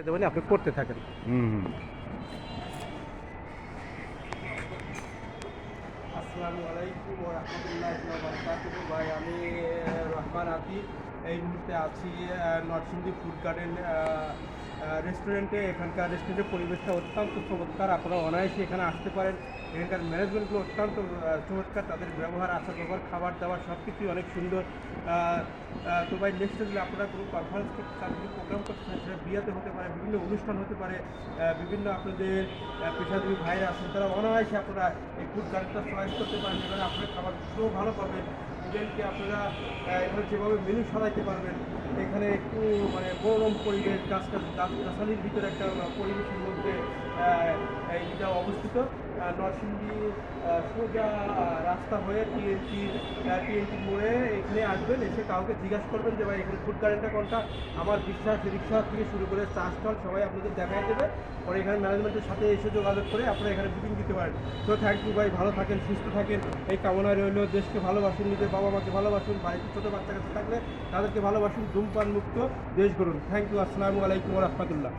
দেবেন, আপনি করতে থাকেন। হুম। আসসালামু আলাইকুম ওয়া রাহমাতুল্লাহি ওয়া বারাকাতুহু। ভাই আমি রহমান আতিক। এই মুহূর্তে আছি নরসিংদী ফুড গার্ডেন রেস্টুরেন্টে। এখানকার রেস্টুরেন্টের পরিবেশটা অত্যন্ত চমৎকার। আপনারা অনায়াসে এখানে আসতে পারেন। এখানকার ম্যানেজমেন্টগুলো অত্যন্ত চমৎকার। তাদের ব্যবহার, আচার ব্যবহার, খাবার দাবার সব কিছুই অনেক সুন্দর। তো ভাই নেক্সট যদি আপনারা কোনো কনফারেন্স করতে চান, কোনো প্রোগ্রাম করতে চান, সেটা বিয়েতে হতে পারে, বিভিন্ন অনুষ্ঠান হতে পারে, বিভিন্ন আপনাদের পেশাজীবী ভাইরা আছেন, তারা অনায়াসে আপনারা এই ফুড গার্ডেনটা চয়েস করতে পারেন। এখানে আপনারা খাবার খুব ভালো পাবেন। ইভেনকে আপনারা এখানে যেভাবে মেনু সাজাইতে পারবেন, এখানে একটু মানে মনোরম পরিবেশ, গাছগাছালির ভিতরে একটা পরিবেশের মধ্যে এইটা অবস্থিত। নরসিংদী সোজা রাস্তা হয়ে টিএনটি মোড়ে এখানে আসবেন। এসে কাউকে জিজ্ঞাসা করবেন যে ভাই এখানে ফুড গার্ডেনটা কোনটা। আমার বিশ্বাস রিক্সা থেকে শুরু করে চা স্টল সবাই আপনাদের দেখাই দেবে। পরে এখানে ম্যানেজমেন্টের সাথে এসে যোগাযোগ করে আপনারা এখানে বুকিং দিতে পারেন। তো থ্যাংক ইউ ভাই, ভালো থাকেন, সুস্থ থাকেন, এই কামনা রইল। দেশকে ভালোবাসুন, নিজের বাবা মাকে ভালোবাসুন, বাড়িতে ছোটো বাচ্চা কাছে থাকলে তাদেরকে ভালোবাসুন, ধূমপান মুক্ত দেশ গড়ুন। Thank you. আসসালামু আলাইকুম ওয়া রাহমাতুল্লাহ।